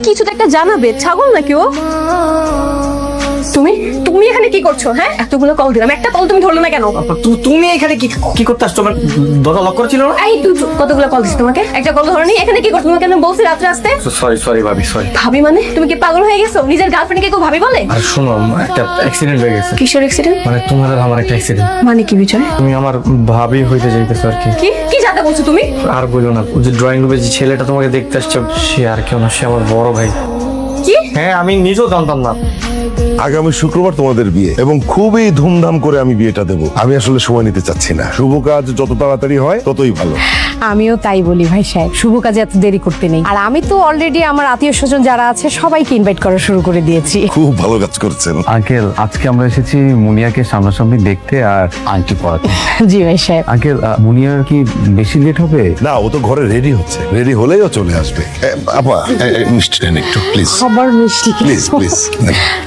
কিছু তো একটা জানাবে, ছাগল নাকি ও? তুমি তুমি এখানে কি করছো? হ্যাঁ, এতগুলো কল দিলাম, একটা কল তুমি ধরলে না কেন? তুমি এখানে কি করতে আসছো? আমার দরজা লক করা ছিল না? এই তুই কতগুলো কল দিচ্ছি তোমাকে, একটা কল ধরনি। এখানে কি করছো? তোমাকে আমি বলছি রাত্রে আসতে। সরি ভাবি, সরি। ভাবি মানে তুমি কি পাগল হয়ে গেছো? নিজের গার্লফ্রেন্ডকে কেউ ভাবি বলে? আর শোনো, একটা অ্যাক্সিডেন্ট হয়ে গেছে। কিসের অ্যাক্সিডেন্ট? মানে তোমার আর আমার একটা অ্যাক্সিডেন্ট। মানে কি বিষয়? তুমি আমার ভাবি হইতে যাইতেছো আর কি। কি কি যাতে বলছো তুমি? আর বলো না, ওই যে ড্রয়িং রুমে যে ছেলেটা তোমাকে দেখতে আসছে, সে আর কেউ না, সে আমার বড় ভাই। কি? হ্যাঁ, আমি নিজেও জানতাম না। আগামী শুক্রবার তোমাদের বিয়ে এবং খুবই ধুমধাম করে আমি বিয়েটা দেবো। আমি আসলে সময় নিতে চাচ্ছি না, শুভ কাজ যত তাড়াতাড়ি হয় ততই ভালো। আমিও তাই বলি ভাই সাহেব, শুভ কাজে এত দেরি করতে নেই। আর আমি তো অলরেডি আমার আত্মীয় স্বজন যারা আছে সবাইকে ইনভাইট করা শুরু করে দিয়েছি। খুব ভালো কাজ করছেন। আঙ্কেল, আজকে আমরা এসেছি মুনিয়াকে সামনাসামনি দেখতে আর আংটি পরাতে। জি ভাই সাহেব। আঙ্কেল, মুনিয়া কি বেশি লেট হবে? না, ও তো ঘরে রেডি হচ্ছে, রেডি হলেই ও চলে আসবে। আপা, মিষ্টি নেন একটু প্লিজ, খাবার মিষ্টি প্লিজ প্লিজ।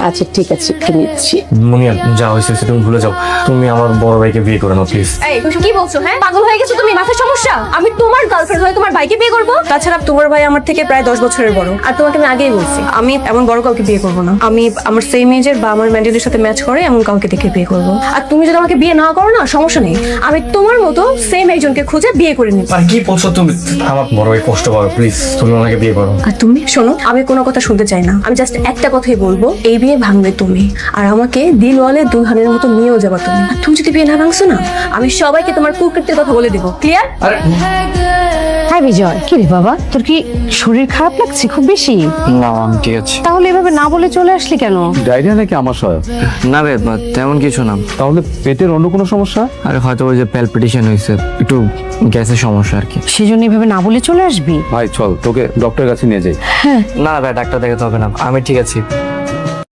আচ্ছা ঠিক আছে, একটু নিচ্ছি। মুনিয়া, যা হয়েছে তুমি ভুলে যাও। তুমি আমার বড় ভাইকে বিয়ে করে নাও প্লিজ। এই তুমি কি বলছো? হ্যাঁ, পাগল হয়ে গেছো তুমি? মাথায় সমস্যা? আমি তোমার গার্লফ্রেন্ড হয়ে তোমার ভাইকে বিয়ে করবো? তাছাড়া তোমার ভাই আমার থেকে প্রায় 10 বছরের বড়। আর তোমাকে আমি আগেই বলছি, আমি এমন বড় কাউকে বিয়ে করবো না। আমি আমার সেম এজের বা আমার মেন্টালিটির সাথে ম্যাচ করে এমন কাউকে দেখে বিয়ে করবো। আর তুমি যদি আমাকে বিয়ে না করো না, সমস্যা নেই, আমি তোমার মতো সেম একজনকে খুঁজে বিয়ে করে নিব। আর কি বলছো তুমি? আমার বড় ভাই কষ্ট পাবে, প্লিজ তুমি ওনাকে বিয়ে করো। আর তুমি শোনো, আমি কোনো কথা শুনতে চাই না। আমি জাস্ট একটা কথাই বলবো, এই বিয়ে ভাঙবে তুমি, আর আমাকে দিলওয়ালে দুলহানের মতো নিয়েও যাবা তুমি। আর তুমি যদি বিয়ে না ভাঙছো না, আমি সবাইকে তোমার কুকৃত্যের কথা বলে দেবো। ক্লিয়ার? আরে হ্যাঁ বিজয়, কি রে বাবা, তোর কি শরীর খারাপ লাগছে খুব বেশি? না, আমি ঠিক আছে। তাহলে এভাবে না বলে চলে আসলি কেন? ডায়রিয়া নাকি আমাশয়? না রে, তেমন কিছু না। তাহলে পেটের অন্য কোনো সমস্যা? আরে হয়তো ওই যে প্যালপিটেশন হয়েছে, একটু গ্যাসের সমস্যা আর কি। সেজন্য এভাবে না বলে চলে আসবি? ভাই চল, তোকে ডক্টরের কাছে নিয়ে যাই। না ভাই, ডাক্তার দেখাতে হবে না, আমি ঠিক আছি।